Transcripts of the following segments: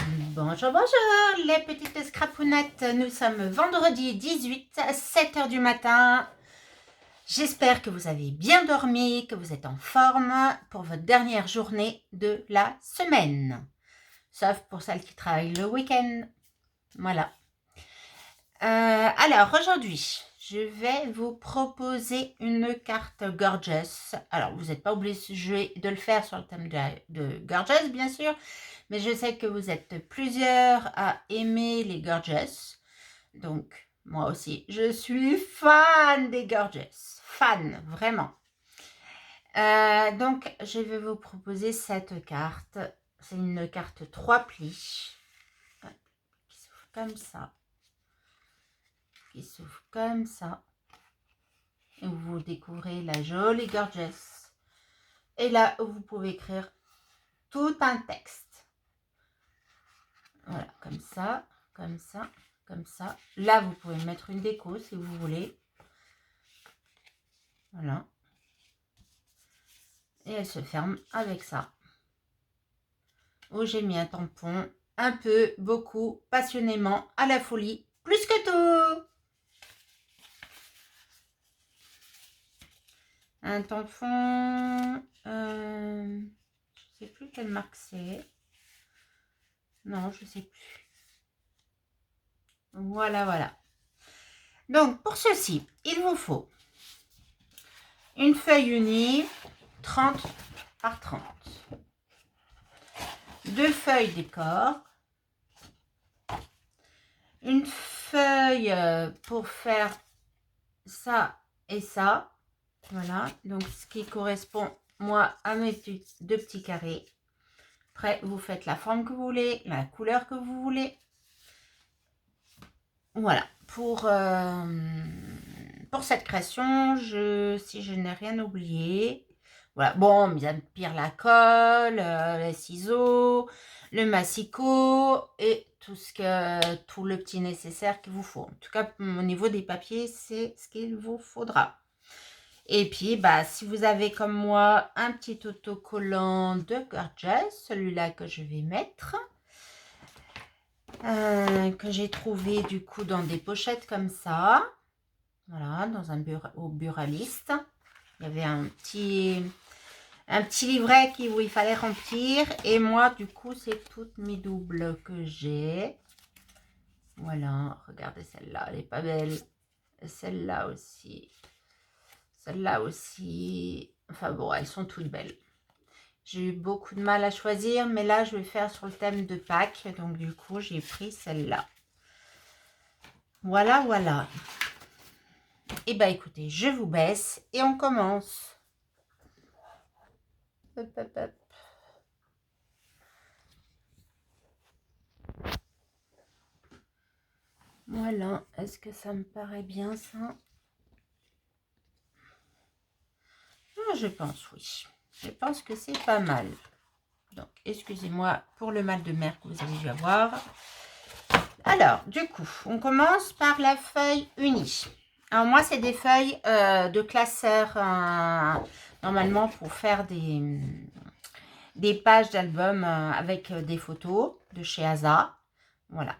Bonjour, bonjour les petites scrapounettes, nous sommes vendredi 18 à 7 h du matin. J'espère que vous avez bien dormi, que vous êtes en forme pour votre dernière journée de la semaine. Sauf pour celles qui travaillent le week-end. Voilà. Alors aujourd'hui, je vais vous proposer une carte Gorgeous. Alors vous n'êtes pas obligé de le faire sur le thème de Gorgeous bien sûr, mais je sais que vous êtes plusieurs à aimer les Gorgeous. Donc moi aussi, je suis fan des Gorgeous. Fan, vraiment. Donc je vais vous proposer cette carte. C'est une carte 3 plis. Qui s'ouvre comme ça. Qui s'ouvre comme ça. Et vous découvrez la jolie Gorgeous. Et là, vous pouvez écrire tout un texte. Voilà, comme ça, comme ça, comme ça. Là, vous pouvez mettre une déco si vous voulez. Voilà. Et elle se ferme avec ça. Où j'ai mis un tampon, un peu, beaucoup, passionnément, à la folie, plus que tout. Un tampon, je sais plus quelle marque c'est. Non, je sais plus. Voilà, voilà. Donc, pour ceci, il vous faut une feuille unie, 30 par 30. Deux feuilles décor. Une feuille pour faire ça et ça. Voilà, donc ce qui correspond, moi, à mes deux petits carrés. Après, vous faites la forme que vous voulez, la couleur que vous voulez. Voilà, pour cette création, si je n'ai rien oublié, voilà, bon, bien pire la colle, les ciseaux, le massicot et tout le petit nécessaire qu'il vous faut. En tout cas, au niveau des papiers, c'est ce qu'il vous faudra. Et puis, bah, si vous avez comme moi un petit autocollant de Gorgeous, celui-là que je vais mettre, que j'ai trouvé du coup dans des pochettes comme ça, voilà, dans un au buraliste. Il y avait un petit livret où il fallait remplir, et moi du coup c'est toutes mes doubles que j'ai. Voilà, regardez celle-là, elle est pas belle. Celle-là aussi. Celle-là aussi. Enfin bon, elles sont toutes belles. J'ai eu beaucoup de mal à choisir, mais là, je vais faire sur le thème de Pâques. Donc, du coup, j'ai pris celle-là. Voilà, voilà. Et bah, écoutez, je vous baisse et on commence. Hop, hop, hop. Voilà. Est-ce que ça me paraît bien, ça? Ah, je pense, oui. Je pense que c'est pas mal. Donc, excusez-moi pour le mal de mer que vous avez dû avoir. Alors, du coup, on commence par la feuille unie. Alors, moi, c'est des feuilles de classeur, normalement, pour faire des pages d'album avec des photos de chez Asa. Voilà.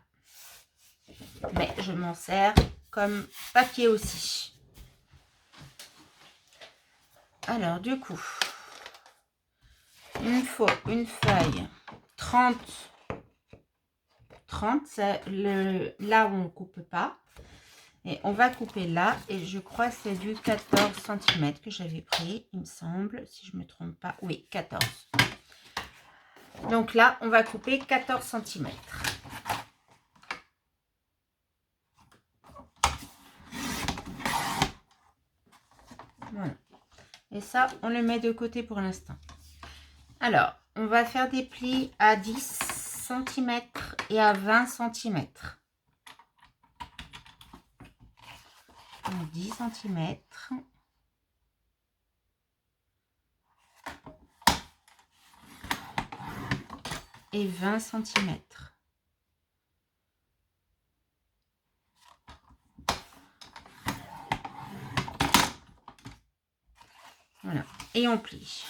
Mais je m'en sers comme papier aussi. Alors, du coup, il me faut une feuille 30. 30, c'est là où on ne coupe pas. Et on va couper là. Et je crois que c'est du 14 cm que j'avais pris, il me semble, si je ne me trompe pas. Oui, 14. Donc là, on va couper 14 cm. Voilà. Et ça, on le met de côté pour l'instant. Alors, on va faire des plis à 10 cm et à 20 cm. 10 cm. Et 20 cm. Voilà. Et on plie.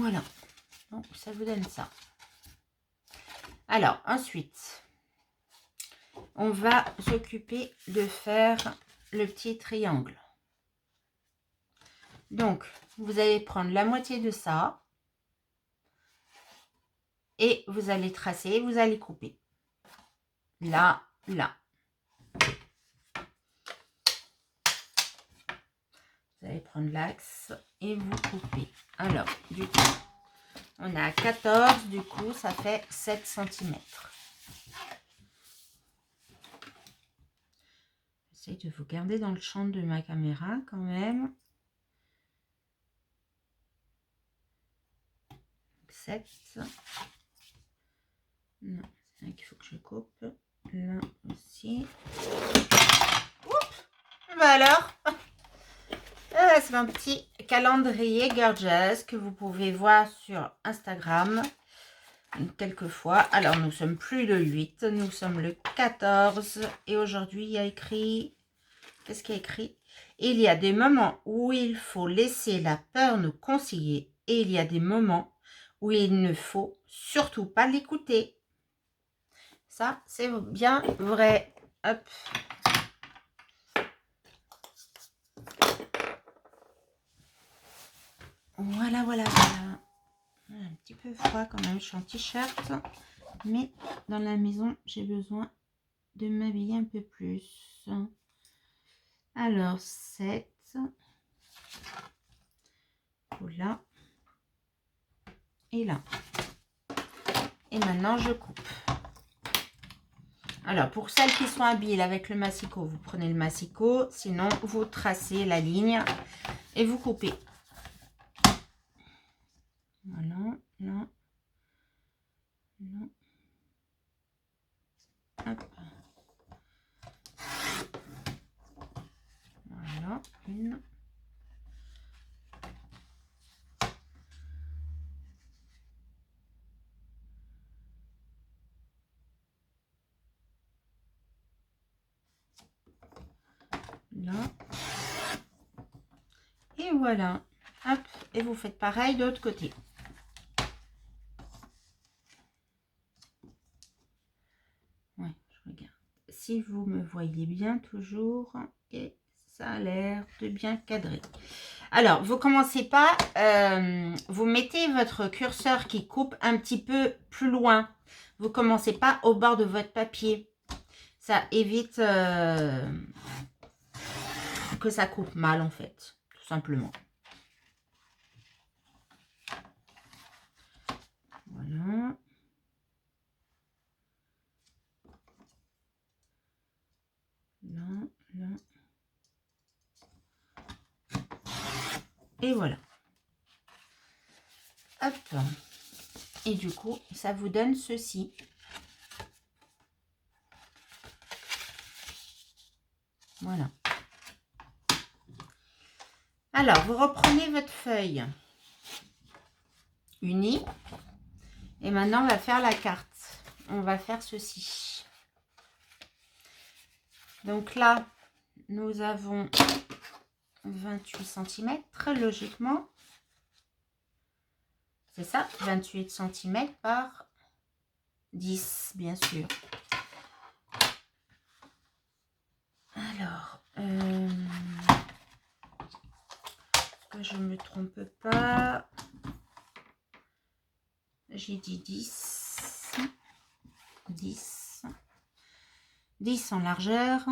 Voilà. Donc, ça vous donne ça. Alors, ensuite, on va s'occuper de faire le petit triangle. Donc, vous allez prendre la moitié de ça et vous allez tracer, vous allez couper. Là, là. Vous allez prendre l'axe et vous coupez. Alors, du coup, on a 14, du coup, ça fait 7 cm. J'essaie de vous garder dans le champ de ma caméra quand même. 7. Non, c'est là qu'il faut que je coupe. Là aussi. Oups. Bah alors, c'est un petit calendrier Gorgeous que vous pouvez voir sur Instagram quelquefois. Alors, nous sommes plus le 8, nous sommes le 14. Et aujourd'hui, il y a écrit... Qu'est-ce qu'il y a écrit? Il y a des moments où il faut laisser la peur nous conseiller. Et il y a des moments où il ne faut surtout pas l'écouter. Ça, c'est bien vrai. Hop. Voilà, voilà, voilà. Un petit peu froid quand même, je suis en t-shirt. Mais dans la maison, j'ai besoin de m'habiller un peu plus. Alors, 7. Là. Et là. Et maintenant, je coupe. Alors, pour celles qui sont habiles avec le massicot, vous prenez le massicot. Sinon, vous tracez la ligne et vous coupez. Voilà, là. Là. Hop. Voilà, une. Là. Et voilà. Hop. Et vous faites pareil de l'autre côté. Ouais, je regarde. Si vous me voyez bien toujours. Et ça a l'air de bien cadrer. Alors, vous commencez pas. Vous mettez votre curseur qui coupe un petit peu plus loin. Vous commencez pas au bord de votre papier. Ça évite que ça coupe mal en fait. Tout simplement. Voilà. Là, là. Et voilà. Hop. Et du coup, ça vous donne ceci. Voilà. Alors, vous reprenez votre feuille unie. Et maintenant, on va faire la carte. On va faire ceci. Donc là, nous avons 28 cm, logiquement. C'est ça, 28 cm par 10, bien sûr. Alors, que je ne me trompe pas, j'ai dit 10, 10, 10 en largeur.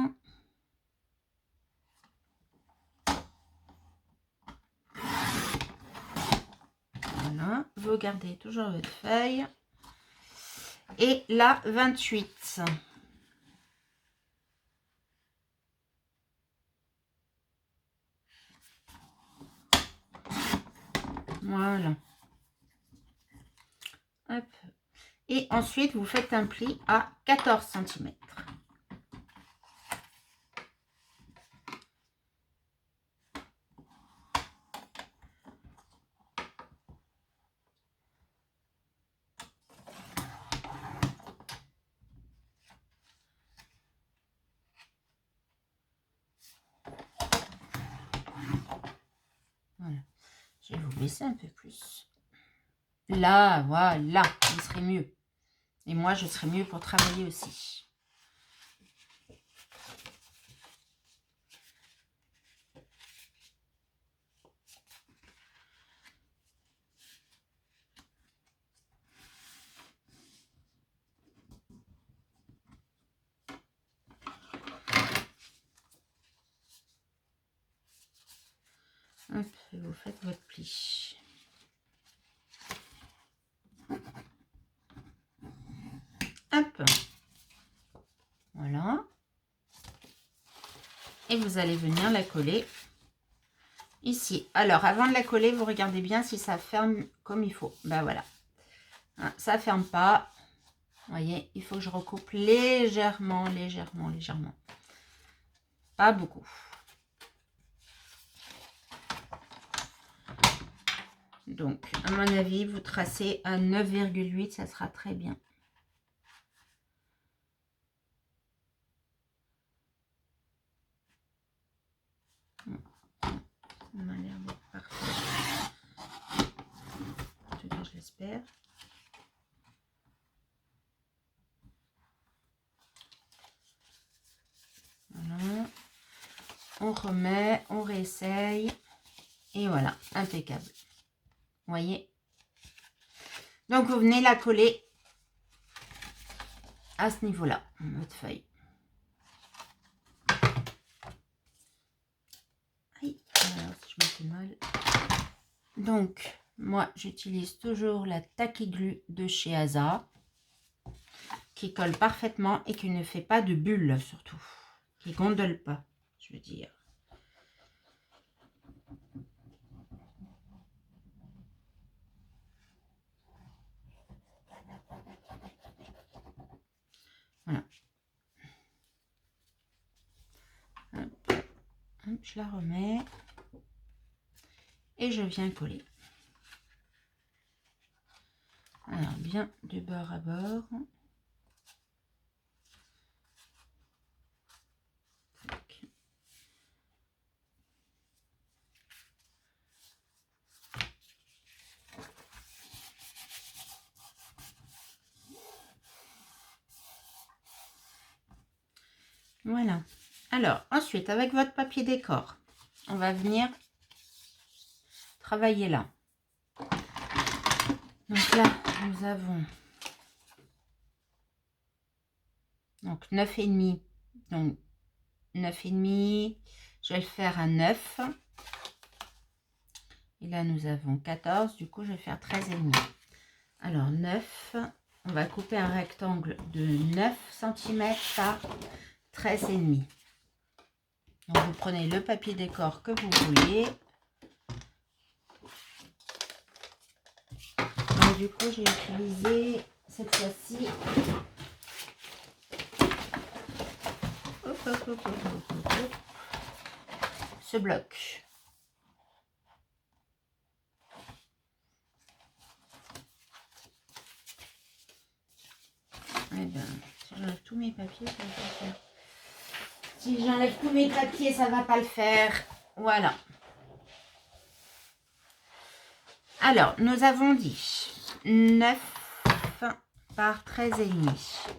Voilà, vous gardez toujours votre feuille. Et là, 28. Voilà. Hop. Et ensuite, vous faites un pli à 14 cm. Voilà. Je vais vous baisser un peu plus. Là, voilà, il serait mieux. Et moi, je serais mieux pour travailler aussi. Hop, vous faites votre pli. Hop. Voilà. Et vous allez venir la coller ici. Alors, avant de la coller, vous regardez bien si ça ferme comme il faut. Ben voilà. Hein, ça ferme pas. Vous voyez, il faut que je recoupe légèrement, légèrement, légèrement. Pas beaucoup. Donc, à mon avis, vous tracez à 9,8, ça sera très bien. Ça m'a l'air d'être parfait. En tout cas, je l'espère. Voilà. On remet, on réessaye. Et voilà, impeccable. Vous voyez? Donc, vous venez la coller à ce niveau-là, votre feuille. Aïe, alors, si je me fais mal. Donc, moi, j'utilise toujours la Tacky Glue de chez Asa, qui colle parfaitement et qui ne fait pas de bulles, surtout. Qui gondole pas, je veux dire. Voilà. Hop, hop, je la remets. Et je viens coller. Alors, bien de bord à bord. Tac. Voilà. Alors, ensuite, avec votre papier décor, on va venir travailler là. Donc là, nous avons donc 9,5. Donc 9,5. Je vais le faire à 9. Et là, nous avons 14. Du coup, je vais faire 13,5. Alors, 9. On va couper un rectangle de 9 cm par 13,5. Donc, vous prenez le papier décor que vous voulez. Donc, du coup, j'ai utilisé cette fois-ci ce bloc. Eh bien, si j'enlève tous mes papiers, ça va pas le faire. Si j'enlève tous mes papiers, ça va pas le faire. Voilà. Alors, nous avons dit 9 par 13,5.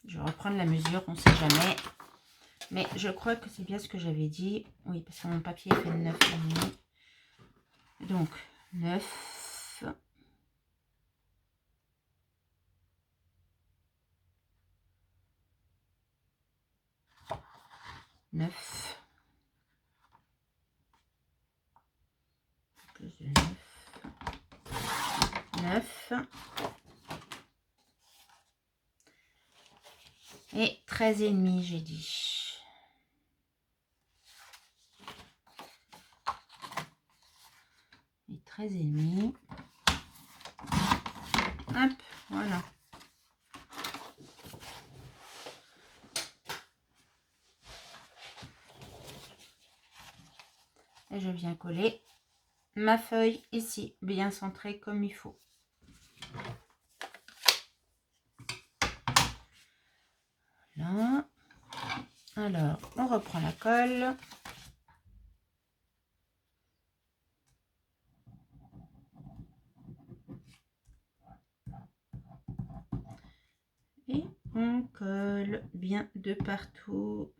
Je vais reprendre la mesure, on ne sait jamais. Mais je crois que c'est bien ce que j'avais dit. Oui, parce que mon papier fait 9,5. Donc, 9. 9. Plus de 9. 9. Et 13,5, j'ai dit. Et 13,5. Hop, voilà. Et je viens coller ma feuille ici, bien centrée comme il faut. Là. Alors, on reprend la colle. on colle bien de partout,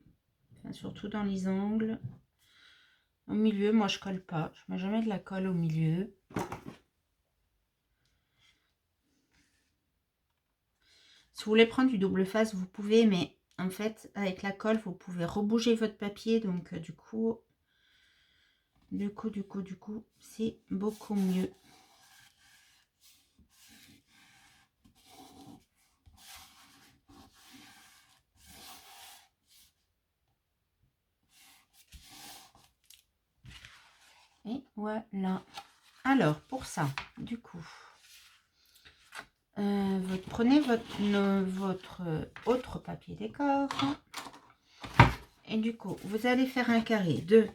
enfin, surtout dans les angles. Au milieu, moi je colle pas, je mets jamais de la colle au milieu. Si vous voulez prendre du double face, vous pouvez, mais en fait, avec la colle, vous pouvez rebouger votre papier, donc du coup, c'est beaucoup mieux. Et voilà. Alors, pour ça, du coup, vous prenez votre autre papier décor. Et du coup, vous allez faire un carré de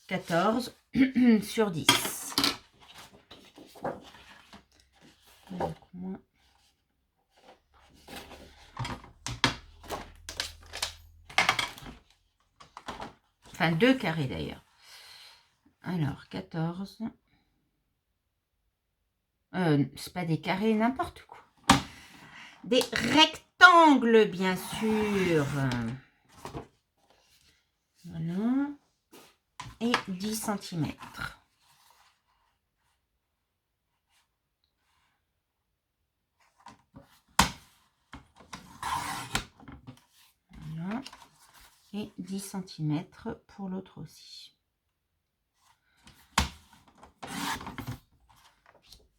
14 sur 10. Donc, moi, enfin, 2 carrés d'ailleurs. Alors, 14. C'est pas des carrés, n'importe quoi. Des rectangles, bien sûr. Voilà. Et 10 cm. Voilà. Et 10 cm pour l'autre aussi.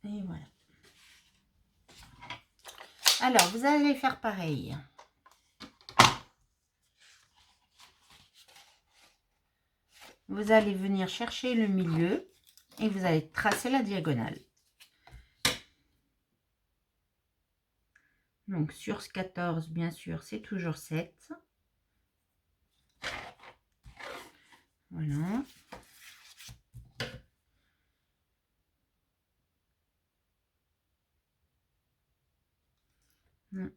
Et voilà. Alors, vous allez faire pareil. Vous allez venir chercher le milieu et vous allez tracer la diagonale. Donc, sur ce 14, bien sûr, c'est toujours 7. Voilà.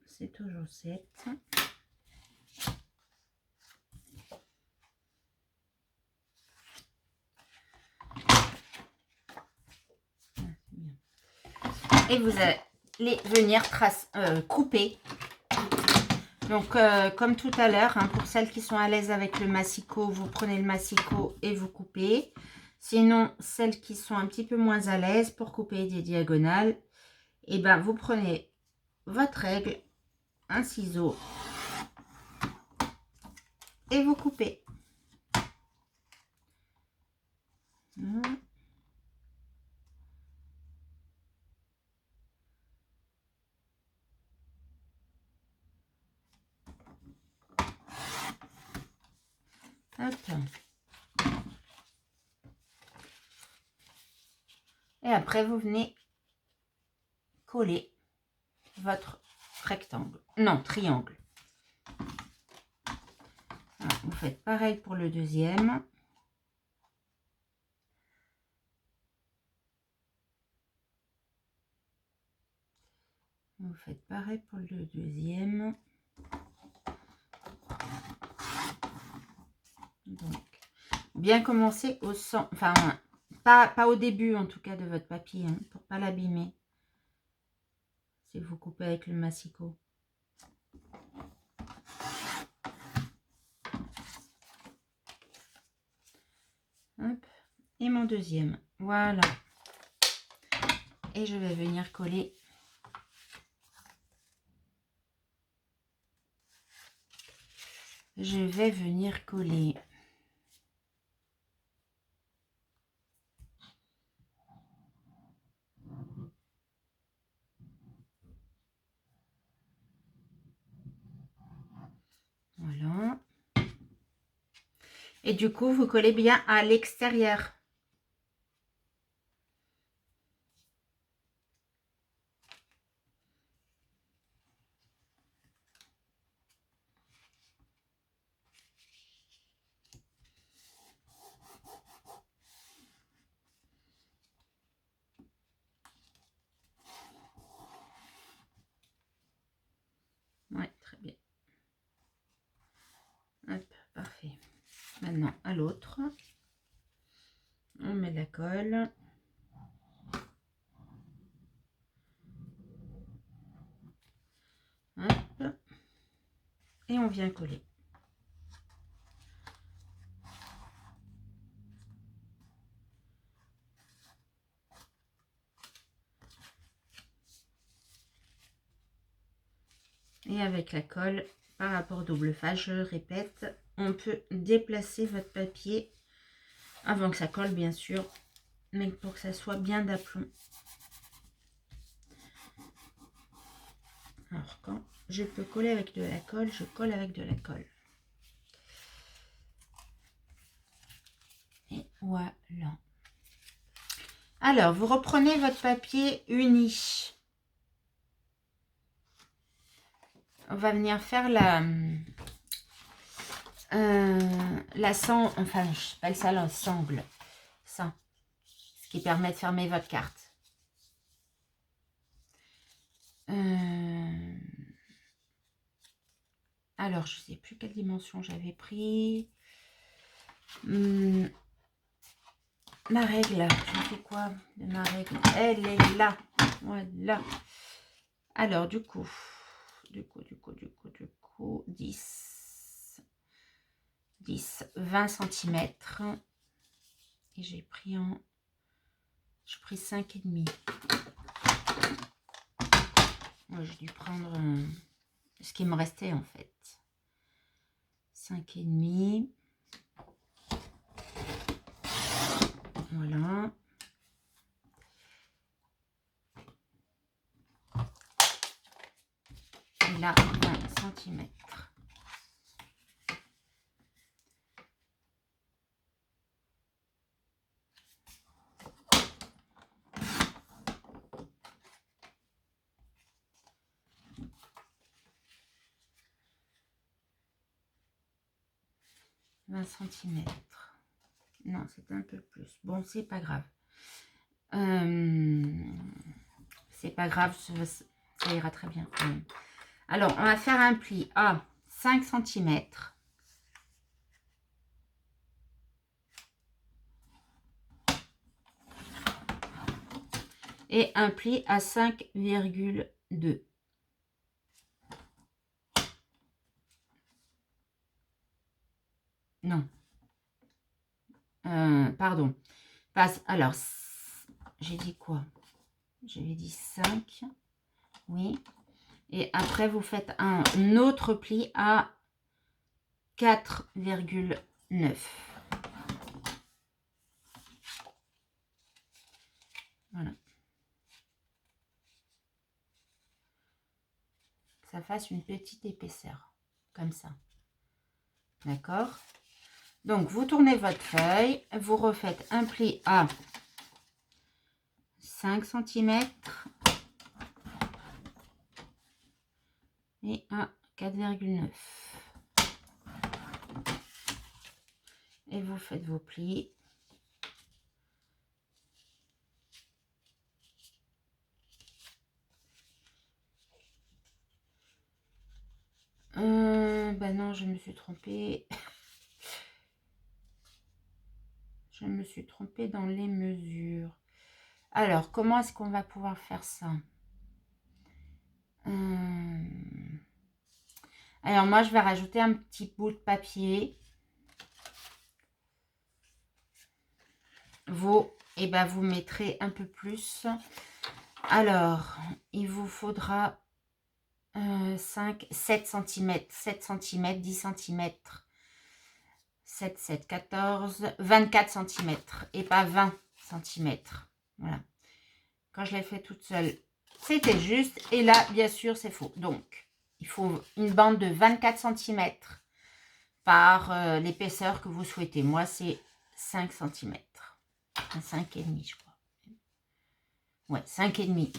C'est toujours 7. Et vous allez venir couper. Donc, comme tout à l'heure, hein, pour celles qui sont à l'aise avec le massicot, vous prenez le massicot et vous coupez. Sinon, celles qui sont un petit peu moins à l'aise pour couper des diagonales, et ben vous prenez votre règle, un ciseau et vous coupez. Hop. Et après, vous venez coller votre rectangle. Non, triangle. Voilà, vous faites pareil pour le deuxième. Vous faites pareil pour le deuxième. Donc, bien commencer au centre, enfin, pas au début en tout cas de votre papier, hein, pour pas l'abîmer. Si vous coupez avec le massicot. Hop. Et mon deuxième. Voilà. Et je vais venir coller. Je vais venir coller. Voilà. Et du coup, vous collez bien à l'extérieur. Ouais, très bien. Hop, parfait. Maintenant, à l'autre. On met la colle. et on vient coller. Et avec la colle, par rapport au double face, je répète, on peut déplacer votre papier avant que ça colle, bien sûr, mais pour que ça soit bien d'aplomb. Alors, quand je peux coller avec de la colle, je colle avec de la colle. Et voilà. Alors, vous reprenez votre papier uni. On va venir faire la sangle, enfin, je appelle ça la sangle. Ça, ce qui permet de fermer votre carte. Alors, je ne sais plus quelle dimension j'avais pris. Ma règle, je fais quoi de ma règle? Elle est là. Voilà. Alors, du coup, 10, 20 cm. Et j'ai pris 5,5. Moi, j'ai dû prendre ce qui me restait en fait. 5,5. Voilà. Et là, 20 cm. Non, c'est un peu plus. Bon, c'est pas grave. C'est pas grave, ça ira très bien. Alors, on va faire un pli à 5 cm. Et un pli à 5,2. Non. Pardon. Alors, j'ai dit quoi? J'avais dit 5. Oui. Et après, vous faites un autre pli à 4,9. Voilà. Ça fasse une petite épaisseur. Comme ça. D'accord? Donc, vous tournez votre feuille. Vous refaites un pli à 5 cm. Et à 4,9. Et vous faites vos plis. Ben non, je me suis trompée. Je me suis trompée dans les mesures. Alors, comment est-ce qu'on va pouvoir faire ça? Alors, moi, je vais rajouter un petit bout de papier. Vous mettrez un peu plus. Alors, il vous faudra 7 cm, 7 cm, 10 cm, 7, 7, 14, 24 cm et pas 20 cm. Voilà. Quand je l'ai fait toute seule, c'était juste. Et là, bien sûr, c'est faux. Donc, il faut une bande de 24 cm par l'épaisseur que vous souhaitez. Moi, c'est 5 cm. 5,5, je crois. Ouais, 5,5.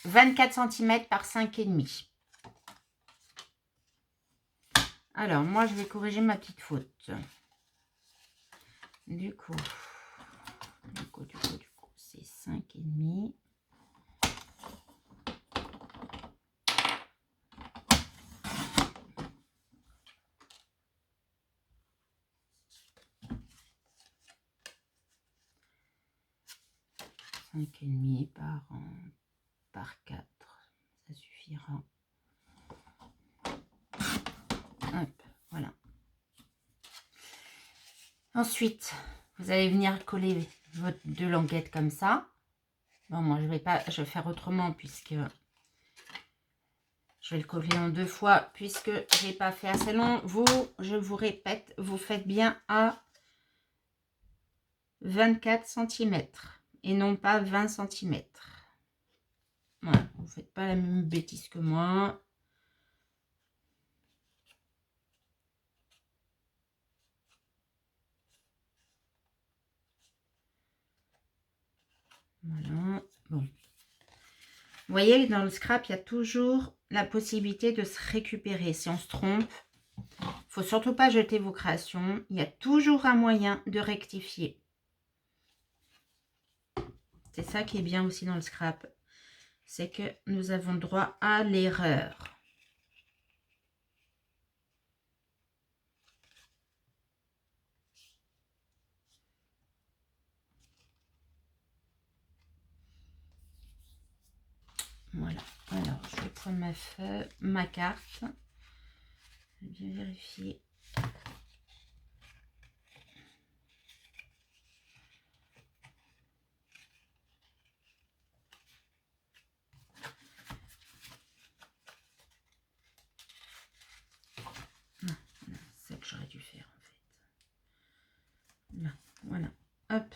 24 cm par 5,5. Alors, moi, je vais corriger ma petite faute. Du coup, c'est 5,5. Et demi par 4, ça suffira. Ensuite, vous allez venir coller votre 2 languettes comme ça. Bon, moi, je vais faire autrement puisque je vais le coller en 2 fois puisque j'ai pas fait assez long. Vous, je vous répète, vous faites bien à 24 cm et non pas 20 cm. Voilà, vous ne faites pas la même bêtise que moi. Voilà, bon. Vous voyez, dans le scrap, il y a toujours la possibilité de se récupérer. Si on se trompe, il ne faut surtout pas jeter vos créations. Il y a toujours un moyen de rectifier. C'est ça qui est bien aussi dans le scrap. C'est que nous avons droit à l'erreur. Voilà. Alors, je vais prendre ma feuille, ma carte. Je vais bien vérifier. C'est ça que j'aurais dû faire en fait. Là, voilà. Hop.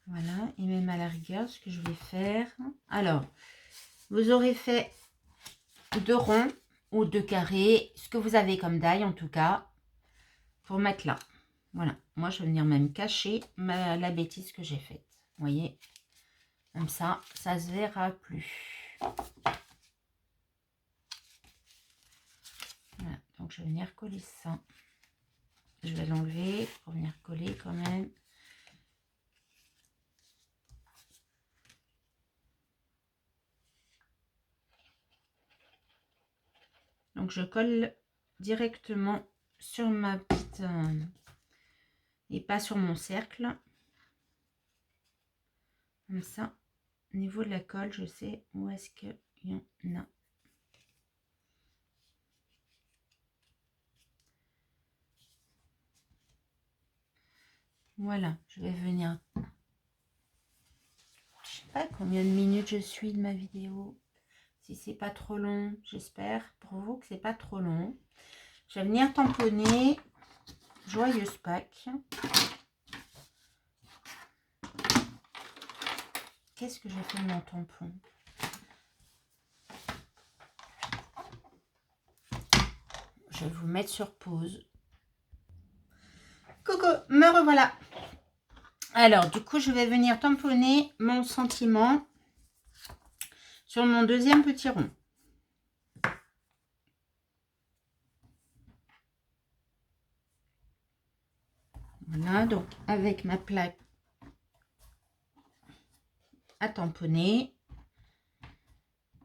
Voilà, et même à la rigueur, ce que je vais faire. Alors, vous aurez fait 2 ronds ou 2 carrés, ce que vous avez comme daille en tout cas, pour mettre là. Voilà, moi je vais venir même cacher la bêtise que j'ai faite. Vous voyez, comme ça se verra plus. Voilà, donc je vais venir coller ça. Je vais l'enlever pour venir coller quand même. Donc je colle directement sur ma petite et pas sur mon cercle. Comme ça, au niveau de la colle, je sais où est-ce qu'il y en a. Voilà, je vais venir. Je sais pas combien de minutes je suis de ma vidéo. Si c'est pas trop long, j'espère pour vous que c'est pas trop long. Je vais venir tamponner. Joyeuse Pâques. Qu'est-ce que j'ai fait de mon tampon? Je vais vous mettre sur pause. Coucou, me revoilà. Alors, du coup, je vais venir tamponner mon sentiment sur mon deuxième petit rond. Voilà, donc avec ma plaque à tamponner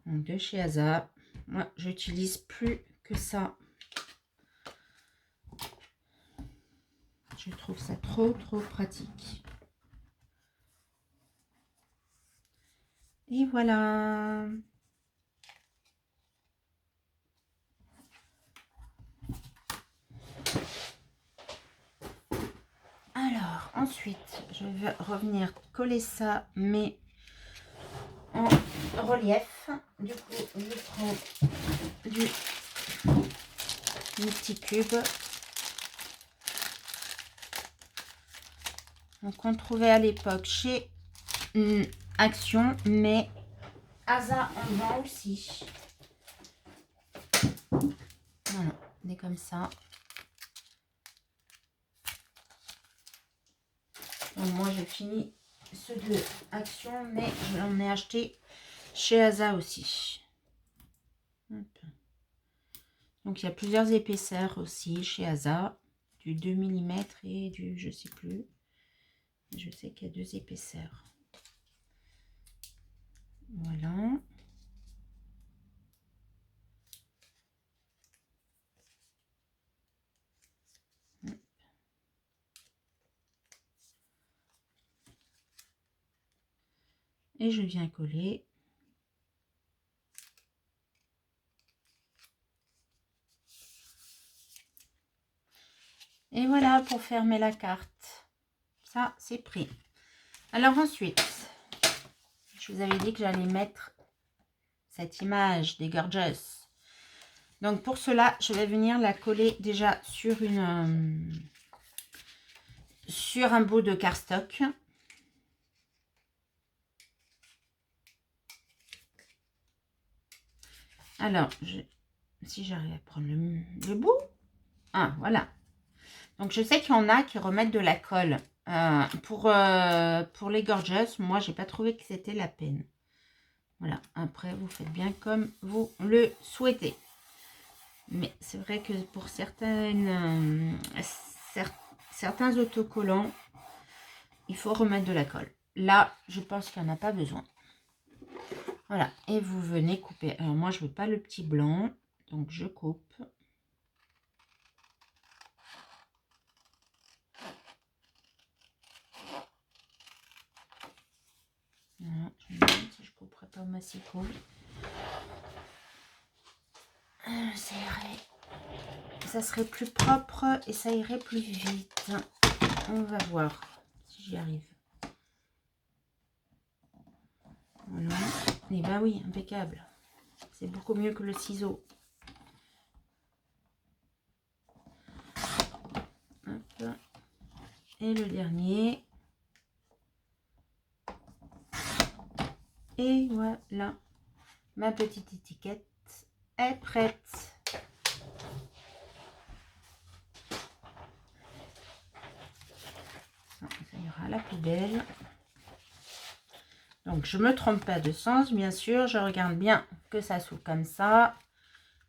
de chez Asa. Moi, j'utilise plus que ça. Je trouve ça trop pratique. Et voilà. Alors, ensuite, je vais revenir coller ça, mais en relief. Du coup, je prends du petit cube. Donc, on trouvait à l'époque chez Action, mais Asa en vend aussi. Voilà, on est comme ça. Donc, moi, j'ai fini ceux de Action, mais j'en ai acheté chez Asa aussi. Hop. Donc, il y a plusieurs épaisseurs aussi chez Asa, du 2 mm et du, je sais plus. Je sais qu'il y a 2 épaisseurs. Voilà. Et je viens coller. Et voilà pour fermer la carte. Ça, c'est pris. Alors ensuite, je vous avais dit que j'allais mettre cette image des Gorgeous. Donc pour cela, je vais venir la coller déjà sur sur un bout de cardstock. Alors, si j'arrive à prendre le bout. Ah, voilà. Donc je sais qu'il y en a qui remettent de la colle. Pour les Gorgeous, moi, j'ai pas trouvé que c'était la peine. Voilà, après, vous faites bien comme vous le souhaitez. Mais c'est vrai que pour certains autocollants, il faut remettre de la colle. Là, je pense qu'il n'y en a pas besoin. Voilà, et vous venez couper. Alors moi, je veux pas le petit blanc, donc je coupe. Voilà, je me demande si je couperai pas au massicot. Ça serait plus propre et ça irait plus vite. On va voir si j'y arrive. Voilà. Et bah oui, impeccable. C'est beaucoup mieux que le ciseau. Hop. Et le dernier. Et voilà. Ma petite étiquette est prête. Ça ira à la poubelle. Donc, je ne me trompe pas de sens, bien sûr. Je regarde bien que ça s'ouvre comme ça.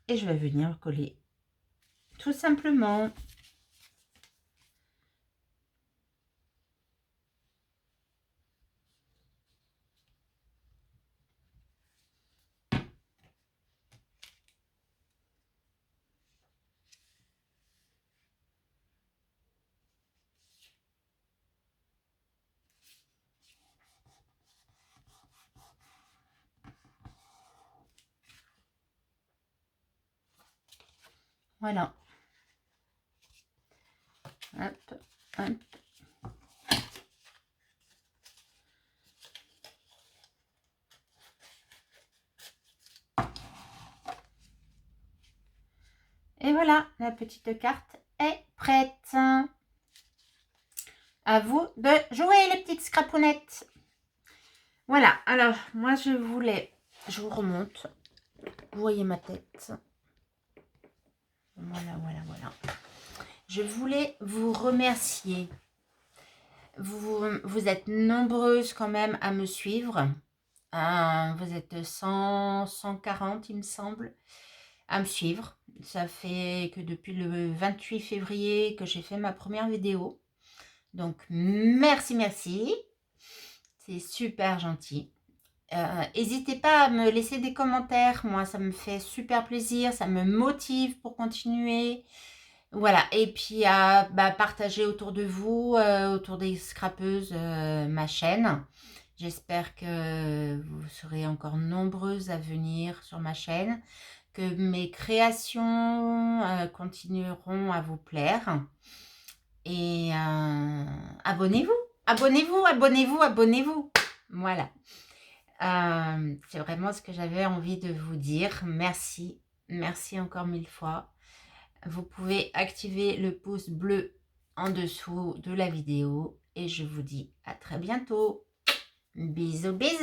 Et je vais venir coller. Tout simplement. Voilà. Hop, hop. Et voilà, la petite carte est prête. À vous de jouer, les petites scrapounettes. Voilà, alors moi je vous remonte. Vous voyez ma tête. Voilà, voilà, voilà. Je voulais vous remercier. Vous êtes nombreuses quand même à me suivre. Vous êtes 140, il me semble, à me suivre. Ça fait que depuis le 28 février que j'ai fait ma première vidéo. Donc, merci, merci. C'est super gentil. N'hésitez pas à me laisser des commentaires. Moi, ça me fait super plaisir. Ça me motive pour continuer. Voilà. Et puis, à partager autour de vous, autour des scrapeuses, ma chaîne. J'espère que vous serez encore nombreuses à venir sur ma chaîne. Que mes créations continueront à vous plaire. Et abonnez-vous, abonnez-vous, abonnez-vous, abonnez-vous. Voilà. C'est vraiment ce que j'avais envie de vous dire. Merci, merci encore 1000 fois. Vous pouvez activer le pouce bleu en dessous de la vidéo. Et je vous dis à très bientôt. Bisous, bisous.